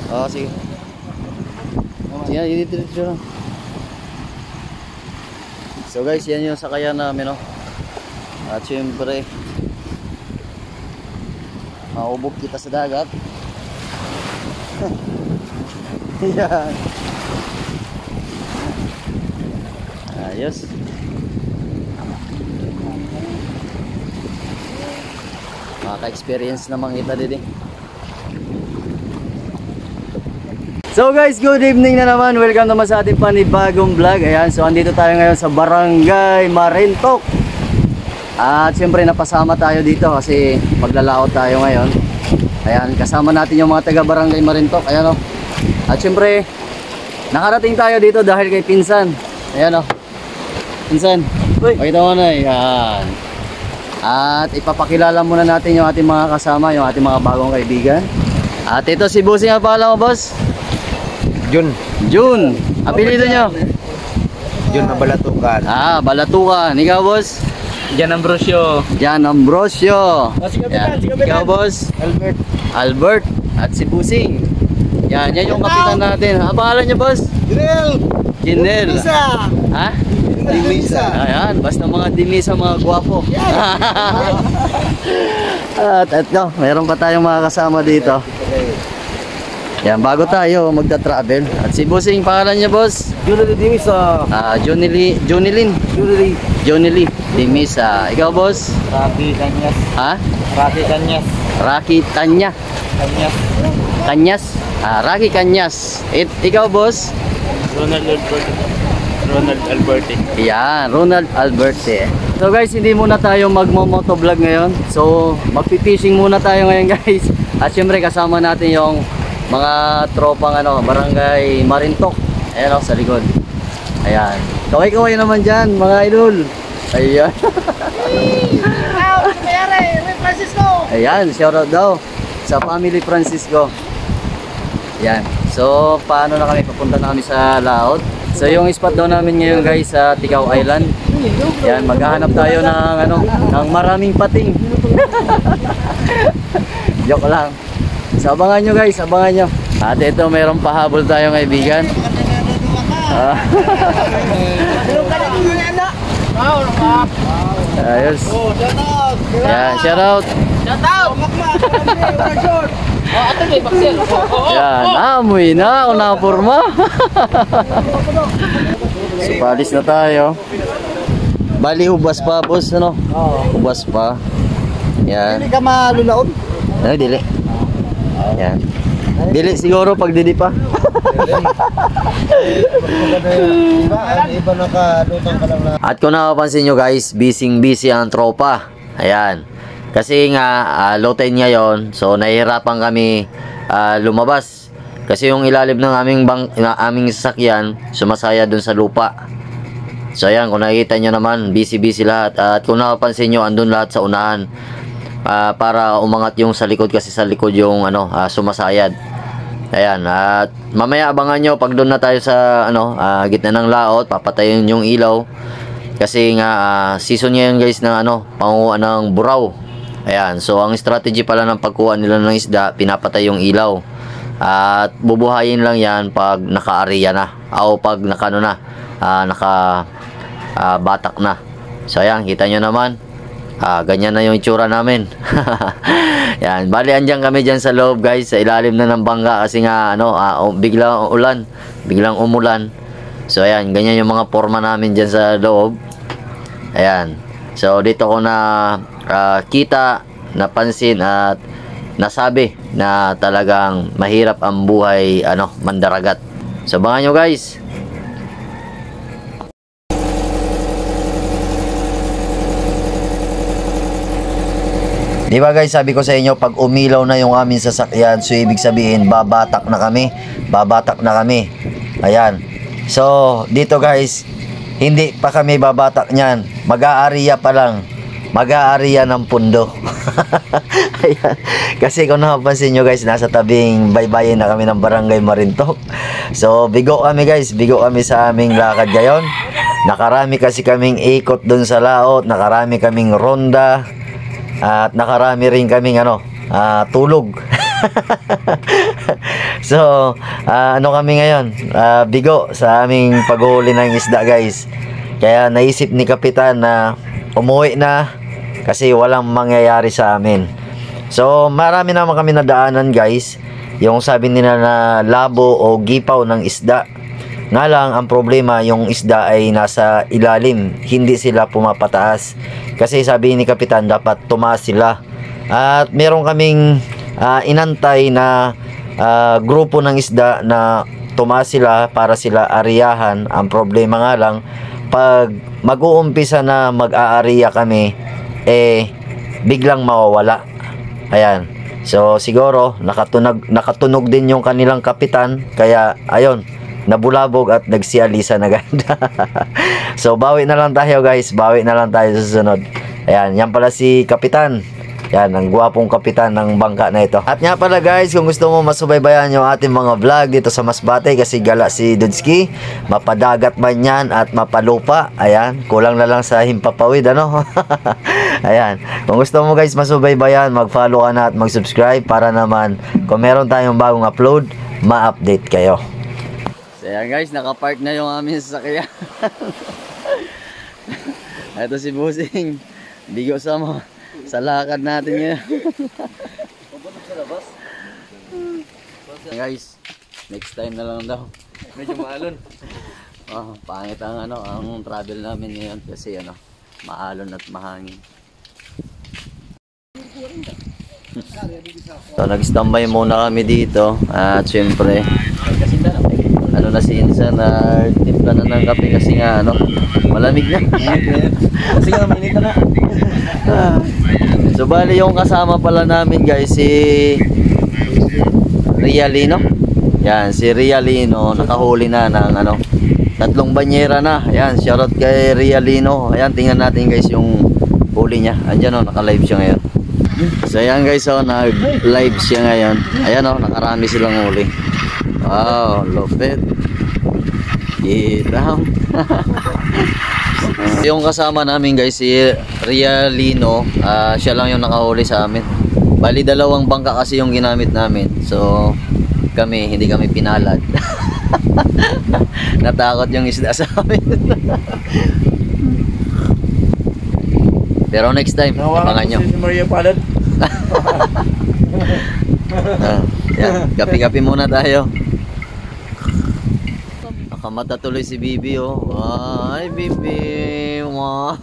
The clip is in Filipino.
Oo, sige. Yan, dito lang. So guys, yan yung sakayan namin, no? At syempre, maubog kita sa dagat. Yan. Ayos. Maka-experience naman kita din. So guys, good evening na naman. Welcome naman sa ating panibagong vlog. Ayan, so andito tayo ngayon sa Barangay Marintok. At siyempre napasama tayo dito kasi maglalaot tayo ngayon. Ayan, kasama natin yung mga taga Barangay Marintok. Ayan o. At siyempre, nakarating tayo dito dahil kay Pinsan. Ayan o. Pinsan, pakita mo na. Ayan. At ipapakilala muna natin yung ating mga kasama, yung ating mga bagong kaibigan. At ito si Bossing, ang pangalan mo, boss? Jun. Jun. Apelido nyo? Jun na Balatukan. Ah, Balatukan. Ikaw, boss? Jan Ambrosio. Jan Ambrosio. Yan. Ikaw, boss? Albert. Albert. At si Bossing. Yan, yan yung kapitan natin. Ang pangalan nyo, boss? Jinel. Jinel. Dimisa. Ha? Dimisa. Ayan, basta mga dimisa, mga gwapo. At ito, meron pa tayong mga kasama dito. Yan, bago tayo magta-travel. At si Bossing, pangalan niya, boss? Juneli Dimisa. Jonilyn Dimisa. Ikaw, boss? Rocky Kanyas. Ha? Rocky Kanyas. Rocky Tanya. Kanyas. Kanyas. Rocky Kanyas. Ikaw, boss? Ronald Alberti. Yan, Ronald Alberti. So guys, hindi muna tayo magmo-motovlog ngayon. So, magpi-fishing muna tayo ngayon, guys. At syempre kasama natin yung mga tropang Barangay Marintok. Ayan o, sa likod. Ayan. Kaway-kaway naman dyan, mga idol. Ayan. Ayan, shoutout daw sa family Francisco. Ayan. So, paano na kami? Papunta na kami sa laot. So, yung spot daw namin ngayon, guys, sa Ticao Island. Ayan, maghahanap tayo ng ng maraming pating. Joke lang. So, abangan nyo, guys, abangan nyo. At ito, mayroong pahabol tayong kaibigan. Ayos. Ayan, shoutout. Yan, amoy na ako nakapurma. So, palis na tayo. Bali, ubas pa, boss, ubas pa. Yan. Hindi ka malulaon? Ay, dili. Yan. Dili siguro pag dili pa. At kung nakapansin nyo, guys, busy ang tropa. Ayan. Kasi nga low tide ngayon, so nahihirapan kami lumabas. Kasi yung ilalim ng aming sasakyan sumasaya dun sa lupa. So ayan, kung nakikita nyo naman, busy lahat. At kung nakapansin nyo, andun lahat sa unahan. Para umangat yung sa likod, kasi sa likod yung sumasayad. Ayan, at mamaya abangan nyo pag doon na tayo sa gitna ng laot, papatayin yung ilaw. Kasi nga season ngayon, guys, ng panguha ng buraw. Ayan, so ang strategy pala ng pagkuha nila ng isda, pinapatay yung ilaw. At bubuhayin lang yan pag naka-area na, o pag naka-batak na. So ayan, kita nyo naman. Ganyan na yung itsura namin. Yan, bali andyan kami dyan sa loob, guys, sa ilalim na ng bangka kasi nga biglang umulan. So ayan, ganyan yung mga forma namin dyan sa loob. Ayan. So dito ko na kita, napansin at nasabi na talagang mahirap ang buhay mandaragat. So abangan nyo, guys. Di ba, guys, sabi ko sa inyo, pag umilaw na yung aming sasakyan, so ibig sabihin babatak na kami. Ayan. So dito, guys, hindi pa kami babatak niyan. Mag-aariya pa lang. Mag-aariya ng pundo. Ayan. Kasi kung nakapansin nyo, guys, nasa tabing baybayin na kami ng Barangay Marintok. So bigo kami, guys. Bigo kami sa aming lakad ngayon. Nakarami kasi kaming ikot dun sa laot. Nakarami kaming ronda. At nakarami rin kaming tulog. So, ano kami ngayon? Bigo sa aming paghuli ng isda, guys. Kaya naisip ni Kapitan na umuwi na kasi walang mangyayari sa amin. So, marami naman kami nadaanan, guys. Yung sabi nila na labo o gipaw ng isda. Nga lang, ang problema, yung isda ay nasa ilalim. Hindi sila pumapataas. Kasi sabi ni Kapitan, dapat tumaas sila. At meron kaming inantay na grupo ng isda na tumaas sila para sila ariyahan. Ang problema nga lang, pag mag-uumpisa na mag-aariya kami, biglang mawawala. Ayan. So siguro nakatunog din yung kanilang kapitan, kaya ayun, nabulabog at nagsialisa na ganda. So bawi na lang tayo, guys, bawi na lang tayo sa susunod. Ayan, yan pala si Kapitan. Yan, ang gwapong kapitan ng bangka na ito. At nga pala, guys, kung gusto mo masubaybayan yung ating mga vlog dito sa Masbate, kasi gala si Dudski, mapadagat man yan at mapalupa. Ayan, kulang na lang sa himpapawid, ano? Ayan, kung gusto mo, guys, masubaybayan, mag-follow ka na at mag-subscribe para naman kung meron tayong bagong upload, ma-update kayo. So ayan, guys, nakapark na yung aming sasakyan. Ito si Busing, bigo sa lakad natin ngayon. Guys, next time na lang daw. Medyo maalon. Pangit ang ang travel namin ngayon kasi maalon at mahangin. So nag-standby muna kami dito at syempre na si Insan na timpla na ng kape kasi nga malamig na. Kasi nga mainit na. So bali yung kasama pala namin, guys, si Rialino. Yan, si Rialino nakahuli na ng 3 banyera na. Yan, shoutout kay Rialino. Ayan, tingnan natin, guys, yung huli niya. Andiyan naka-live siya ngayon. So ayan, guys, nag-live siya ngayon. Ayan nakarami silang huli. Wow, lupit. Kita. Yung kasama namin, guys, si Rialino, siya lang yung nakahuli sa amin. Bali 2 bangka kasi yung ginamit namin. So hindi kami pinalad. Natakot yung isda sa amin. Pero next time, abangan nyo. Si Maria Palad. Yan, kape-kape muna tayo. Nakamata tuloy si Bibi, oh. Ay, Bibi. Wow.